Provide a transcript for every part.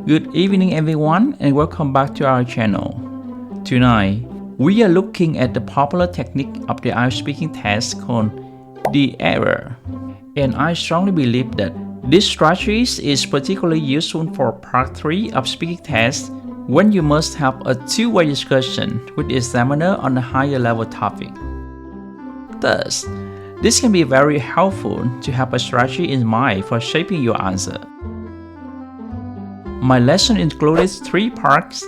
Good evening everyone and welcome back to our channel. Tonight, we are looking at the popular technique of the IELTS speaking test called the error. And I strongly believe that this strategy is particularly useful for part 3 of speaking test when you must have a two-way discussion with the examiner on a higher level topic. Thus, this can be very helpful to have a strategy in mind for shaping your answer. My lesson included 3 parts.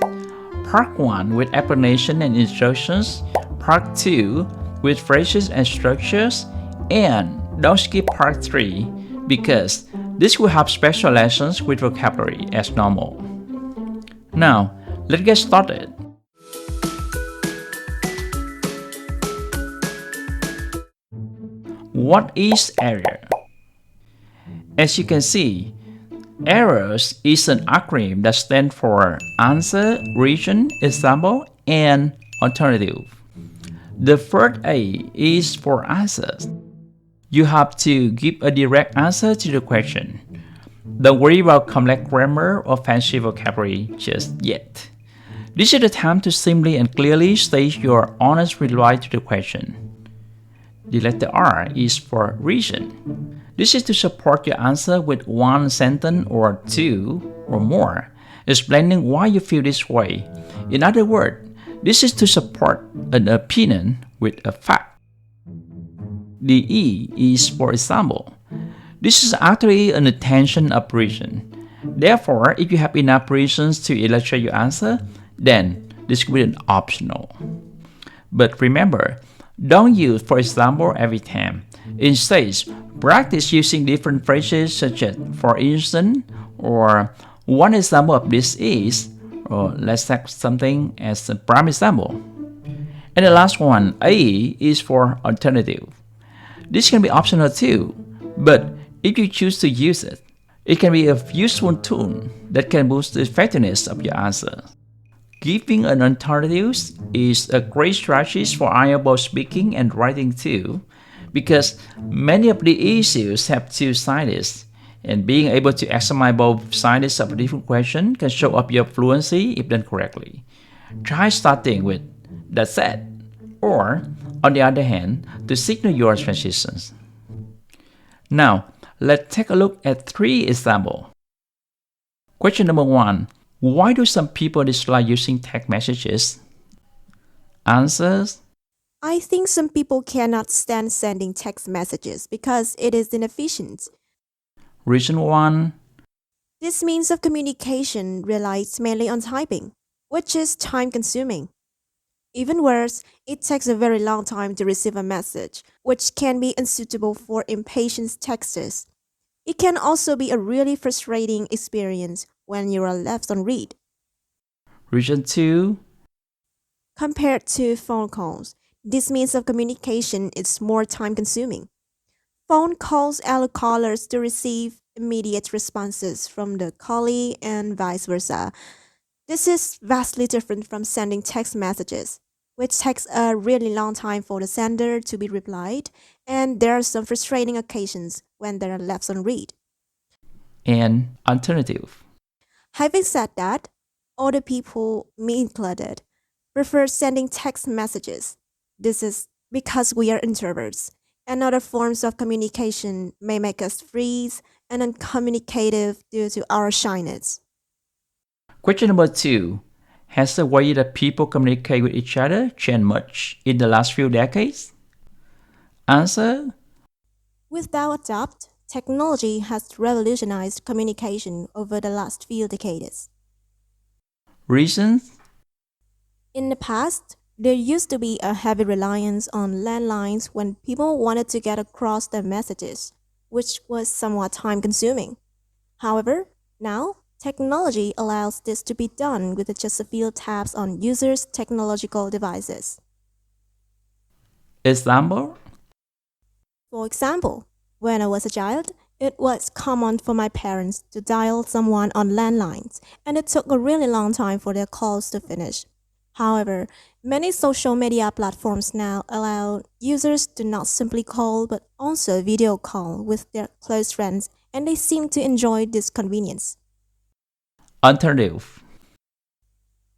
Part 1 with explanation and instructions, Part 2 with phrases and structures, and don't skip Part 3 because this will have special lessons with vocabulary as normal. Now, let's get started. What is error? As you can see, errors is an acronym that stands for answer, reason, example, and alternative. The first A is for answers. You have to give a direct answer to the question. Don't worry about complex grammar or fancy vocabulary just yet. This is the time to simply and clearly state your honest reply to the question. The letter R is for reason. This is to support your answer with one sentence or two or more, explaining why you feel this way. In other words, this is to support an opinion with a fact. The E is for example. This is actually an extension of reason. Therefore, if you have enough reasons to illustrate your answer, then this will be an optional. But remember, don't use for example every time. Instead, practice using different phrases such as for instance, or one example of this is, or let's take something as a prime example. And the last one, A, is for alternative. This can be optional too, but if you choose to use it, it can be a useful tool that can boost the effectiveness of your answer. Giving an alternative is a great strategy for IELTS speaking and writing too, because many of the issues have two sides, and being able to examine both sides of a different question can show up your fluency if done correctly. Try starting with "that's it," or, on the other hand, to signal your transitions. Now, let's take a look at 3 examples. Question number 1. Why do some people dislike using text messages? Answers. I think some people cannot stand sending text messages because it is inefficient. Reason 1. This means of communication relies mainly on typing, which is time-consuming. Even worse, it takes a very long time to receive a message, which can be unsuitable for impatient texters. It can also be a really frustrating experience when you are left on read. Reason 2. Compared to phone calls, this means of communication is more time-consuming. Phone calls allow callers to receive immediate responses from the callee and vice versa. This is vastly different from sending text messages, which takes a really long time for the sender to be replied, and there are some frustrating occasions when they are left unread. And alternative. Having said that, other people, me included, prefer sending text messages. This is because we are introverts, and other forms of communication may make us freeze and uncommunicative due to our shyness. Question number 2. Has the way that people communicate with each other changed much in the last few decades? Answer. Without a doubt, technology has revolutionized communication over the last few decades. Reasons. In the past, there used to be a heavy reliance on landlines when people wanted to get across their messages, which was somewhat time-consuming. However, now, technology allows this to be done with just a few taps on users' technological devices. Example. For example, when I was a child, it was common for my parents to dial someone on landlines, and it took a really long time for their calls to finish. However, many social media platforms now allow users to not simply call but also video call with their close friends, and they seem to enjoy this convenience. Alternative.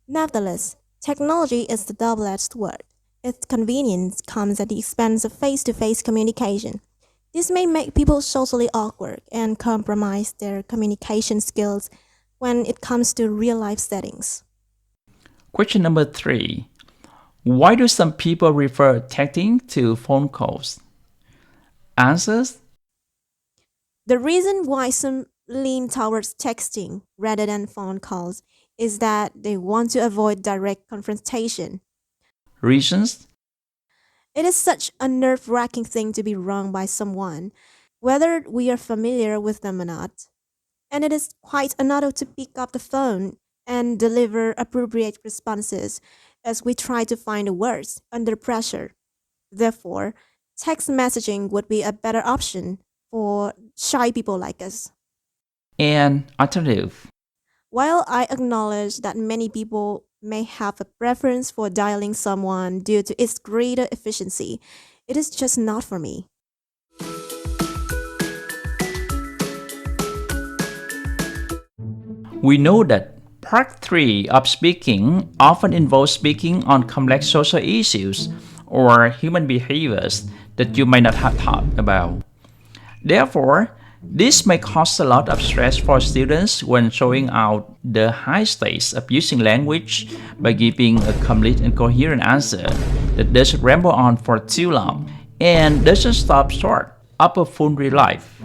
Nevertheless, technology is the double-edged sword. Its convenience comes at the expense of face-to-face communication. This may make people socially awkward and compromise their communication skills when it comes to real-life settings. Question number 3. Why do some people prefer texting to phone calls? Answers. The reason why some lean towards texting rather than phone calls is that they want to avoid direct confrontation. Reasons. It is such a nerve wracking thing to be wronged by someone, whether we are familiar with them or not. And it is quite another to pick up the phone and deliver appropriate responses as we try to find the words under pressure. Therefore, text messaging would be a better option for shy people like us. And alternative. While I acknowledge that many people may have a preference for dialing someone due to its greater efficiency, it is just not for me. We know that part 3 of speaking often involves speaking on complex social issues or human behaviors that you might not have thought about. Therefore, this may cause a lot of stress for students when showing out the high stakes of using language by giving a complete and coherent answer that doesn't ramble on for too long and doesn't stop short of a full real life.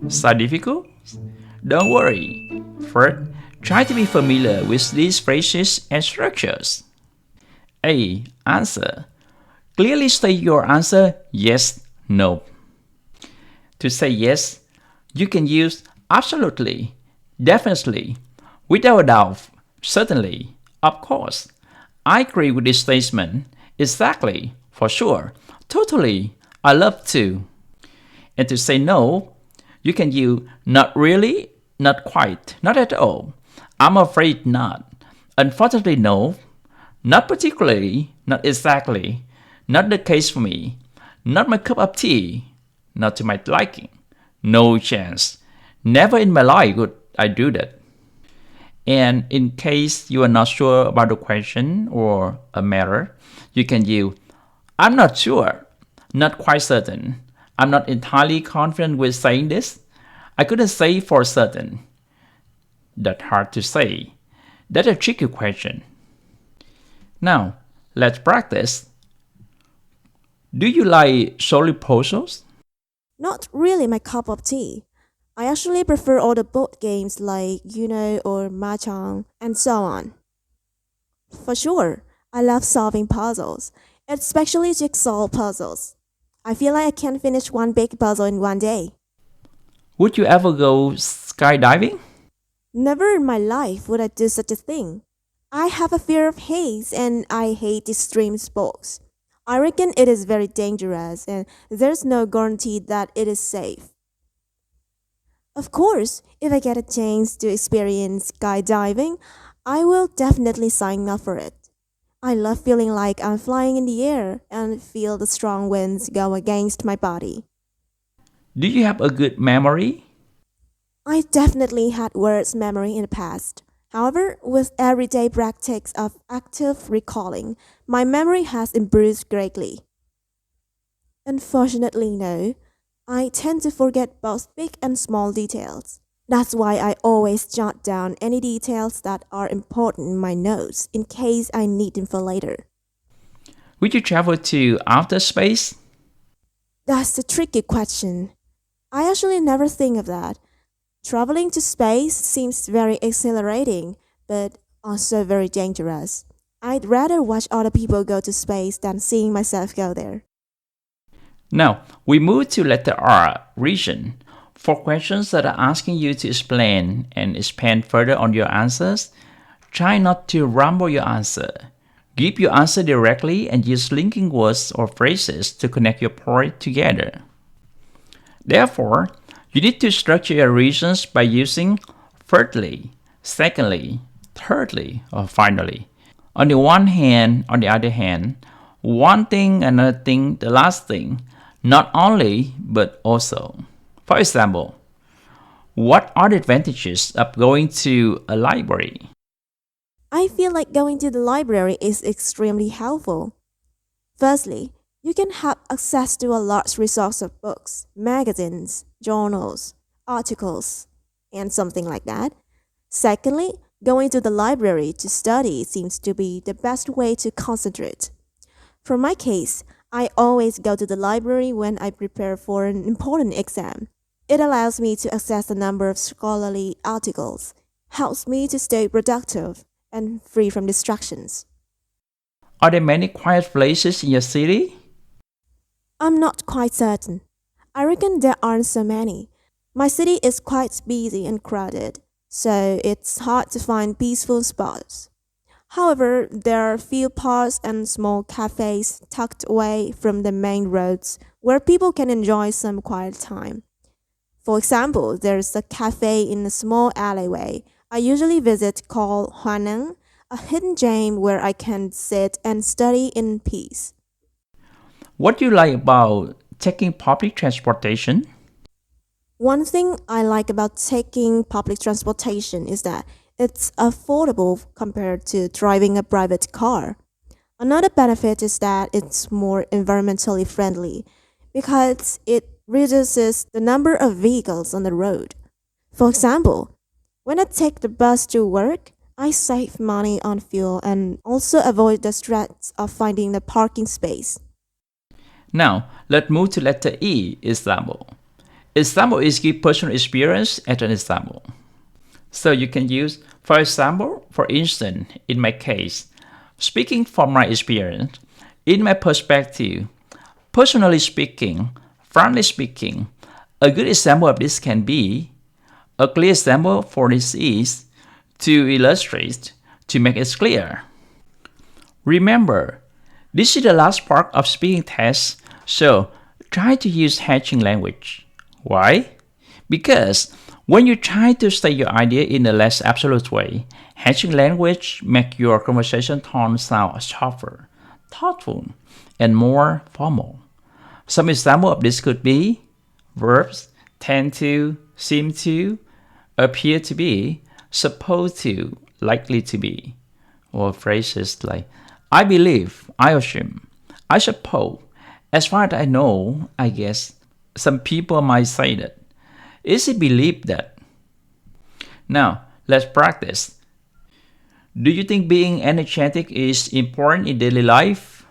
So difficult? Don't worry. First, try to be familiar with these phrases and structures. A. Answer. Clearly state your answer yes, no. To say yes, you can use absolutely, definitely, without a doubt, certainly, of course. I agree with this statement. Exactly, for sure, totally, I love to. And to say no, you can use not really, not quite, not at all. I'm afraid not. Unfortunately, no. Not particularly, not exactly. Not the case for me. Not my cup of tea. Not to my liking. No chance. Never in my life would I do that. And in case you are not sure about the question or a matter, you can use I'm not sure, not quite certain. I'm not entirely confident with saying this. I couldn't say for certain. That's hard to say. That's a tricky question. Now, let's practice. Do you like solid puzzles? Not really my cup of tea. I actually prefer all the board games like Uno or Mahjong and so on. For sure, I love solving puzzles, especially jigsaw puzzles. I feel like I can finish one big puzzle in one day. Would you ever go skydiving? Never in my life would I do such a thing. I have a fear of heights and I hate extreme sports. I reckon it is very dangerous and there's no guarantee that it is safe. Of course, if I get a chance to experience skydiving, I will definitely sign up for it. I love feeling like I'm flying in the air and feel the strong winds go against my body. Do you have a good memory? I definitely had worse memory in the past. However, with everyday practice of active recalling, my memory has improved greatly. Unfortunately, no. I tend to forget both big and small details. That's why I always jot down any details that are important in my notes in case I need them for later. Would you travel to outer space? That's a tricky question. I actually never think of that. Traveling to space seems very exhilarating, but also very dangerous. I'd rather watch other people go to space than seeing myself go there. Now, we move to letter R, region. For questions that are asking you to explain and expand further on your answers, try not to ramble your answer. Give your answer directly and use linking words or phrases to connect your point together. Therefore, you need to structure your reasons by using thirdly, secondly, thirdly, or finally. On the one hand, on the other hand, one thing, another thing, the last thing, not only, but also. For example, What are the advantages of going to a library? I feel like going to the library is extremely helpful. Firstly, you can have access to a large resource of books, magazines, journals, articles, and something like that. Secondly, going to the library to study seems to be the best way to concentrate. For my case, I always go to the library when I prepare for an important exam. It allows me to access a number of scholarly articles, helps me to stay productive and free from distractions. Are there many quiet places in your city? I'm not quite certain. I reckon there aren't so many. My city is quite busy and crowded, so it's hard to find peaceful spots. However, there are few parks and small cafes tucked away from the main roads where people can enjoy some quiet time. For example, there's a cafe in a small alleyway I usually visit called Huaneng, a hidden gem where I can sit and study in peace. What do you like about taking public transportation? One thing I like about taking public transportation is that it's affordable compared to driving a private car. Another benefit is that it's more environmentally friendly because it reduces the number of vehicles on the road. For example, when I take the bus to work, I save money on fuel and also avoid the stress of finding the parking space. Now, let's move to letter E, example. Example is give personal experience as an example. So you can use, for example, for instance, in my case, speaking from my experience, in my perspective, personally speaking, frankly speaking, a good example of this can be, a clear example for this is, to illustrate, to make it clear. Remember, this is the last part of speaking test, so try to use hatching language. Why? Because when you try to state your idea in a less absolute way, hatching language make your conversation tone sound sharper, thoughtful, and more formal. Some example of this could be verbs tend to, seem to, appear to be, supposed to, likely to be, or phrases like I believe, I assume, I suppose, as far as I know, I guess. Some people might say that. Is it believed that? Now, let's practice. Do you think being energetic is important in daily life?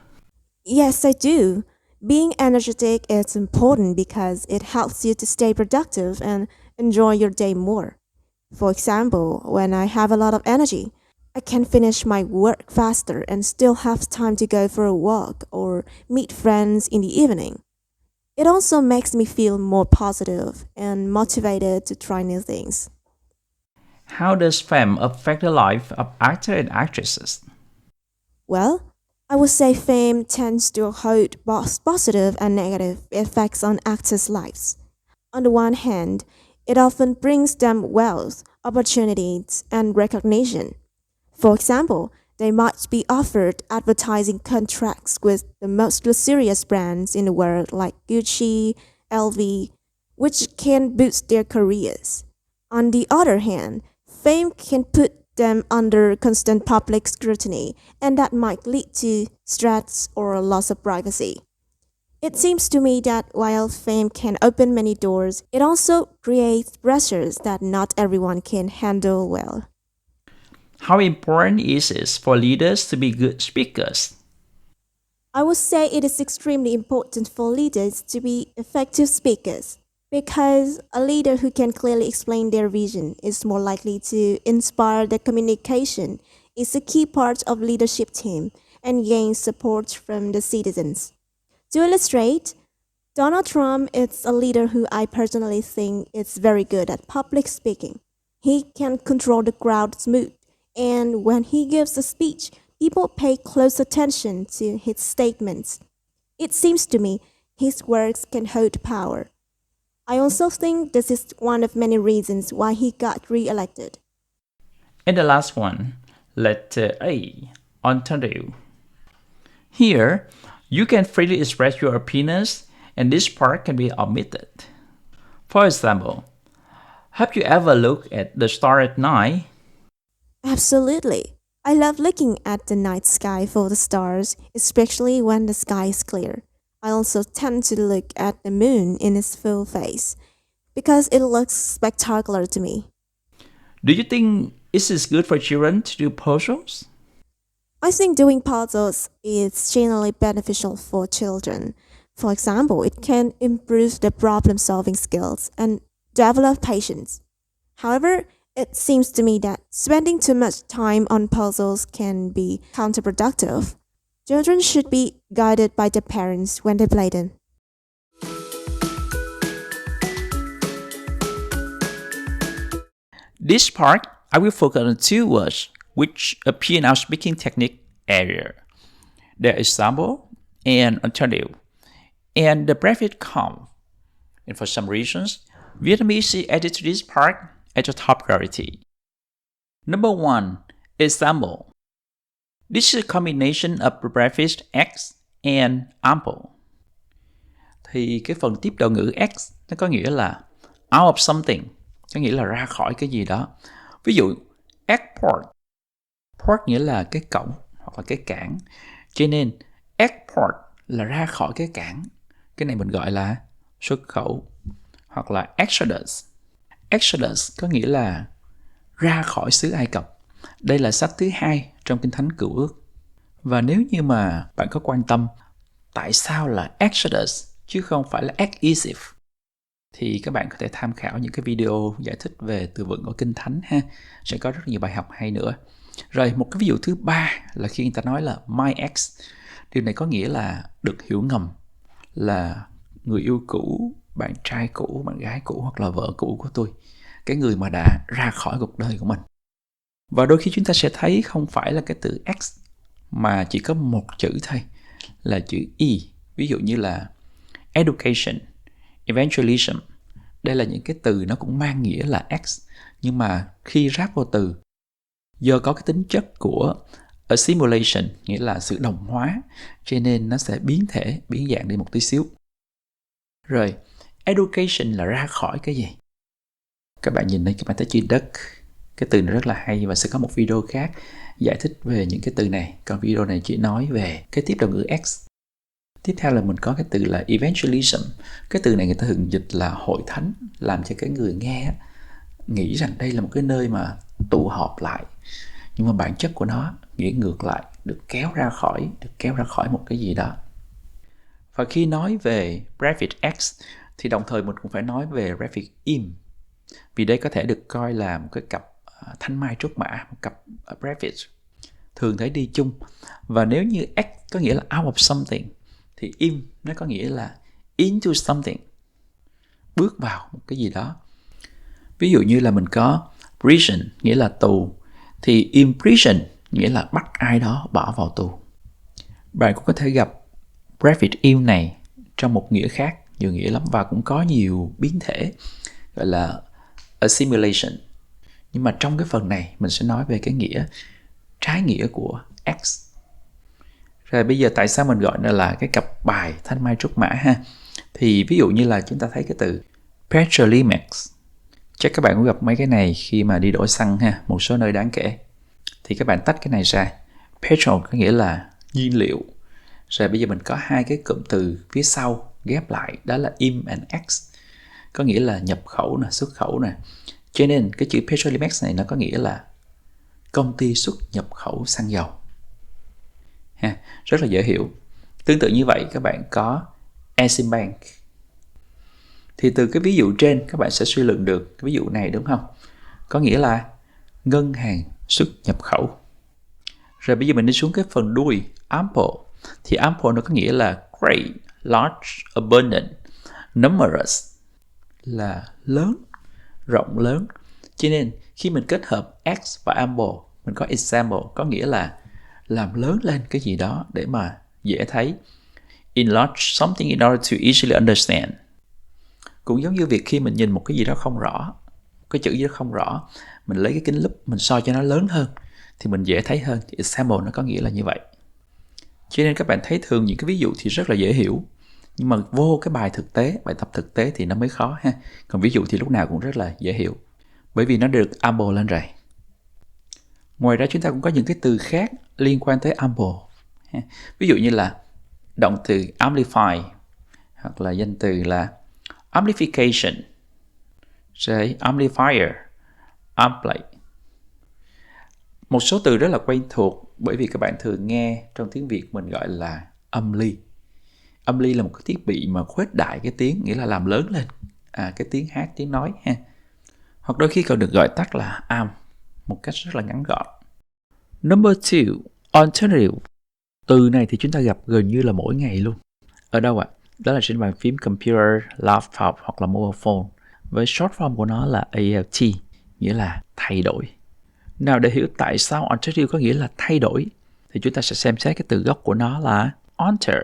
Yes, I do. Being energetic is important because it helps you to stay productive and enjoy your day more. For example, when I have a lot of energy, I can finish my work faster and still have time to go for a walk or meet friends in the evening. It also makes me feel more positive and motivated to try new things. How does fame affect the life of actors and actresses? Well, I would say fame tends to hold both positive and negative effects on actors' lives. On the one hand, it often brings them wealth, opportunities, and recognition. For example, they might be offered advertising contracts with the most luxurious brands in the world like Gucci, LV, which can boost their careers. On the other hand, fame can put them under constant public scrutiny, and that might lead to stress or a loss of privacy. It seems to me that while fame can open many doors, it also creates pressures that not everyone can handle well. How important is it for leaders to be good speakers? I would say it is extremely important for leaders to be effective speakers because a leader who can clearly explain their vision is more likely to inspire the communication is a key part of leadership team and gain support from the citizens. To illustrate, Donald Trump is a leader who I personally think is very good at public speaking. He can control the crowd's mood, and when he gives a speech, people pay close attention to his statements. It seems to me his words can hold power. I also think this is one of many reasons why he got re-elected. And the last one, letter A, alternative. Here, you can freely express your opinions, and this part can be omitted. For example, Have you ever looked at the stars at night? Absolutely. I love looking at the night sky for the stars, especially when the sky is clear. I also tend to look at the moon in its full face because it looks spectacular to me. Do you think it is good for children to do puzzles? I think doing puzzles is generally beneficial for children. For example, it can improve their problem solving skills and develop patience. However, it seems to me that spending too much time on puzzles can be counterproductive. Children should be guided by their parents when they play them. This part, I will focus on two words which appear in our speaking technique area. The example and alternative, and the prefix come. And for some reasons, Vietnamese added to this part at the top priority. Number 1, example. This is a combination of the prefix X and ample. Thì cái phần tiếp đầu ngữ X nó có nghĩa là out of something, có nghĩa là ra khỏi cái gì đó. Ví dụ, export. Port nghĩa là cái cổng hoặc là cái cảng. Cho nên, export là ra khỏi cái cảng. Cái này mình gọi là xuất khẩu. Hoặc là Exodus. Exodus có nghĩa là ra khỏi xứ Ai Cập. Đây là sách thứ 2 trong Kinh Thánh Cựu Ước. Và nếu như mà bạn có quan tâm tại sao là Exodus chứ không phải là Exif, thì các bạn có thể tham khảo những cái video giải thích về từ vựng của Kinh Thánh ha. Sẽ có rất nhiều bài học hay nữa. Rồi một cái ví dụ thứ 3 là khi người ta nói là my ex. Điều này có nghĩa là được hiểu ngầm là người yêu cũ, bạn trai cũ, bạn gái cũ hoặc là vợ cũ của tôi. Cái người mà đã ra khỏi cuộc đời của mình. Và đôi khi chúng ta sẽ thấy không phải là cái từ ex mà chỉ có một chữ thôi, là chữ e. Ví dụ như là education, evangelism. Đây là những cái từ nó cũng mang nghĩa là ex, nhưng mà khi ráp vào từ, do có cái tính chất của assimilation, nghĩa là sự đồng hóa, cho nên nó sẽ biến thể, biến dạng đi một tí xíu. Rồi, education là ra khỏi cái gì? Các bạn nhìn đây, các bạn thấy chữ duck. Cái từ này rất là hay và sẽ có một video khác giải thích về những cái từ này. Còn video này chỉ nói về cái tiếp đầu ngữ X. Tiếp theo là mình có cái từ là evangelism. Cái từ này người ta thường dịch là hội thánh, làm cho cái người nghe nghĩ rằng đây là một cái nơi mà tụ họp lại. Nhưng mà bản chất của nó nghĩa ngược lại, được kéo ra khỏi một cái gì đó. Và khi nói về prefix X thì đồng thời mình cũng phải nói về prefix im. Vì đây có thể được coi là một cái cặp thanh mai trúc mã, một cặp prefix thường thấy đi chung. Và nếu như X có nghĩa là out of something thì im nó có nghĩa là into something, bước vào một cái gì đó. Ví dụ như là mình có prison nghĩa là tù, thì imprison nghĩa là bắt ai đó bỏ vào tù. Bạn cũng có thể gặp prefix im này trong một nghĩa khác, nhiều nghĩa lắm và cũng có nhiều biến thể gọi là assimilation. Nhưng mà trong cái phần này mình sẽ nói về cái nghĩa trái nghĩa của X. Rồi bây giờ tại sao mình gọi nó là cái cặp bài thanh mai trúc mã ha? Thì ví dụ như là chúng ta thấy cái từ petrolimex. Chắc các bạn cũng gặp mấy cái này khi mà đi đổ xăng ha, một số nơi đáng kể. Thì các bạn tách cái này ra. Petrol có nghĩa là nhiên liệu. Rồi bây giờ mình có hai cái cụm từ phía sau ghép lại, đó là im and x. Có nghĩa là nhập khẩu nè, xuất khẩu nè. Cho nên cái chữ petrolimex này nó có nghĩa là công ty xuất nhập khẩu xăng dầu. Ha, rất là dễ hiểu. Tương tự như vậy các bạn có Exim Bank. Thì từ cái ví dụ trên các bạn sẽ suy luận được cái ví dụ này đúng không? Có nghĩa là ngân hàng xuất nhập khẩu. Rồi bây giờ mình đi xuống cái phần đuôi ample. Thì ample nó có nghĩa là great, large, abundant, numerous là lớn, rộng lớn. Cho nên khi mình kết hợp X và ample, mình có example có nghĩa là làm lớn lên cái gì đó để mà dễ thấy. Enlarge something in order to easily understand. Cũng giống như việc khi mình nhìn một cái gì đó không rõ, cái chữ gì đó không rõ, mình lấy cái kính lúp mình soi cho nó lớn hơn thì mình dễ thấy hơn. Thì example nó có nghĩa là như vậy. Cho nên các bạn thấy thường những cái ví dụ thì rất là dễ hiểu. Nhưng mà vô cái bài thực tế, bài tập thực tế thì nó mới khó ha. Còn ví dụ thì lúc nào cũng rất là dễ hiểu, bởi vì nó được ample lên rồi. Ngoài ra chúng ta cũng có những cái từ khác liên quan tới ample. Ví dụ như là động từ amplify, hoặc là danh từ là amplification, rồi amplifier, amply. Một số từ rất là quen thuộc bởi vì các bạn thường nghe trong tiếng Việt mình gọi là âm ly. Âm ly là một cái thiết bị mà khuếch đại cái tiếng, nghĩa là làm lớn lên cái tiếng hát, tiếng nói ha. Hoặc đôi khi còn được gọi tắt là am, một cách rất là ngắn gọn. Number 2, alternative. Từ này thì chúng ta gặp gần như là mỗi ngày luôn. Ở đâu ạ? Đó là trên bàn phím computer, laptop hoặc là mobile phone. Với short form của nó là IELTS, nghĩa là thay đổi. Nào, để hiểu tại sao alternative có nghĩa là thay đổi thì chúng ta sẽ xem xét cái từ gốc của nó là alter.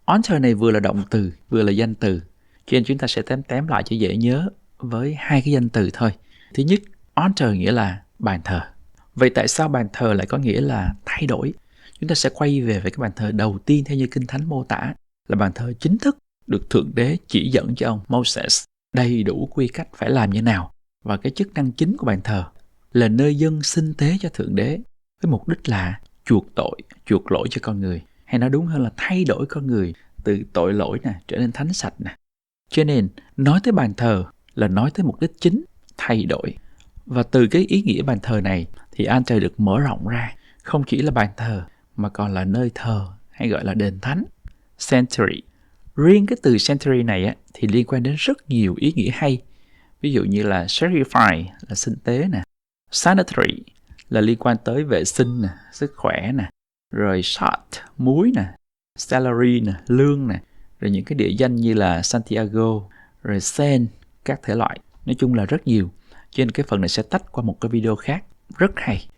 Alter này vừa là động từ, vừa là danh từ. Cho nên chúng ta sẽ tém lại cho dễ nhớ với hai cái danh từ thôi. Thứ nhất, alter nghĩa là bàn thờ. Vậy tại sao bàn thờ lại có nghĩa là thay đổi? Chúng ta sẽ quay về với cái bàn thờ đầu tiên theo như Kinh Thánh mô tả, là bàn thờ chính thức được Thượng Đế chỉ dẫn cho ông Moses đầy đủ quy cách phải làm như nào. Và cái chức năng chính của bàn thờ là nơi dâng sinh tế cho Thượng Đế với mục đích là chuộc tội, chuộc lỗi cho con người. Hay nói đúng hơn là thay đổi con người từ tội lỗi trở nên thánh sạch nè. Cho nên nói tới bàn thờ là nói tới mục đích chính, thay đổi. Và từ cái ý nghĩa bàn thờ này thì altar được mở rộng ra, không chỉ là bàn thờ mà còn là nơi thờ hay gọi là đền thánh, sanctuary. Riêng cái từ sanctuary này thì liên quan đến rất nhiều ý nghĩa hay. Ví dụ như là sanctify là sinh tế nè, sanitary là liên quan tới vệ sinh nè, sức khỏe nè, rồi salt, muối nè, salary nè, lương nè, rồi những cái địa danh như là Santiago, rồi Saint, các thể loại. Nói chung là rất nhiều. Cho nên cái phần này sẽ tách qua một cái video khác rất hay.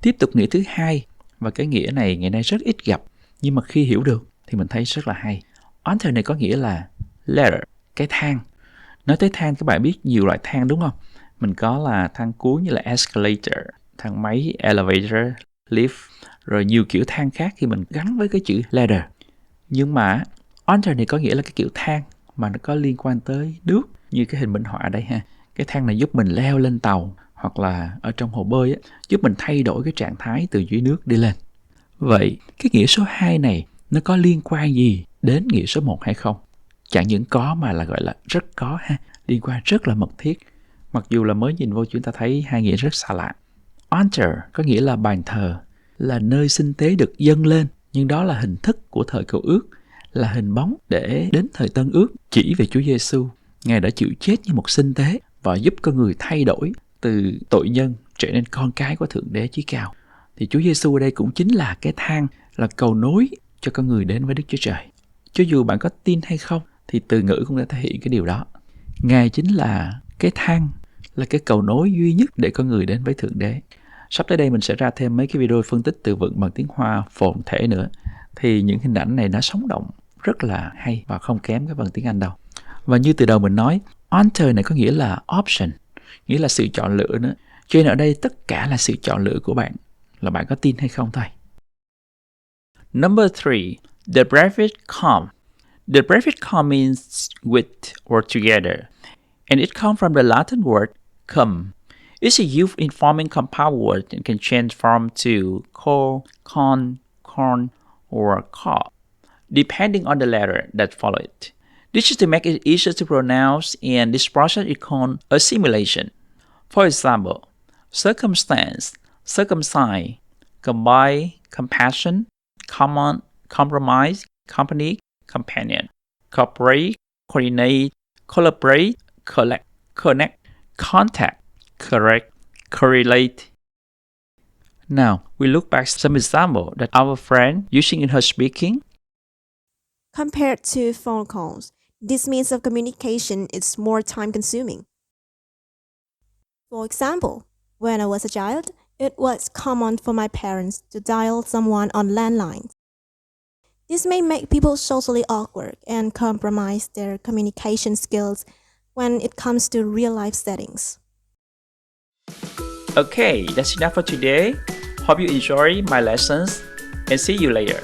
Tiếp tục nghĩa thứ hai, và cái nghĩa này ngày nay rất ít gặp, nhưng mà khi hiểu được thì mình thấy rất là hay. Altar này có nghĩa là ladder, cái thang. Nói tới thang, các bạn biết nhiều loại thang đúng không? Mình có là thang cuốn như là escalator, thang máy, elevator, lift, rồi nhiều kiểu thang khác khi mình gắn với cái chữ ladder. Nhưng mà altar này có nghĩa là cái kiểu thang mà nó có liên quan tới nước, như cái hình minh họa đây ha. Cái thang này giúp mình leo lên tàu, hoặc là ở trong hồ bơi giúp mình thay đổi cái trạng thái từ dưới nước đi lên. Vậy cái nghĩa số 2 này nó có liên quan gì đến nghĩa số 1 hay không? Chẳng những có mà là gọi là rất có ha, liên quan rất là mật thiết. Mặc dù là mới nhìn vô chúng ta thấy hai nghĩa rất xa lạ. Altar có nghĩa là bàn thờ, là nơi sinh tế được dâng lên, nhưng đó là hình thức của thời Cựu Ước, là hình bóng để đến thời Tân Ước chỉ về Chúa Giêsu. Ngài đã chịu chết như một sinh tế và giúp con người thay đổi từ tội nhân trở nên con cái của Thượng Đế Chí Cao. Thì Chúa Giêsu ở đây cũng chính là cái thang, là cầu nối cho con người đến với Đức Chúa Trời. Cho dù bạn có tin hay không thì từ ngữ cũng đã thể hiện cái điều đó. Ngài chính là cái thang, là cái cầu nối duy nhất để con người đến với Thượng Đế. Sắp tới đây mình sẽ ra thêm mấy cái video phân tích từ vựng bằng tiếng Hoa phồn thể nữa. Thì những hình ảnh này nó sống động, rất là hay và không kém cái bằng tiếng Anh đâu. Và như từ đầu mình nói, alter này có nghĩa là option, nghĩa là sự chọn lựa nữa. Cho nên ở đây tất cả là sự chọn lựa của bạn, là bạn có tin hay không thôi. Number 3, the prefix com. The prefix com means with or together, and it comes from the Latin word cum. It's used in forming compound words and can change form to co, con, corn, or co, depending on the letter that follow it. This is to make it easier to pronounce, and this process is called assimilation. For example, circumstance, circumcise, combine, compassion, common, compromise, company, companion, cooperate, coordinate, collaborate, collect, connect, contact, correct, correlate. Now, we look back some example that our friend using in her speaking. Compared to phone calls, this means of communication is more time-consuming. For example, when I was a child, it was common for my parents to dial someone on landlines. This may make people socially awkward and compromise their communication skills when it comes to real-life settings. Okay, that's enough for today. Hope you enjoy my lessons and see you later.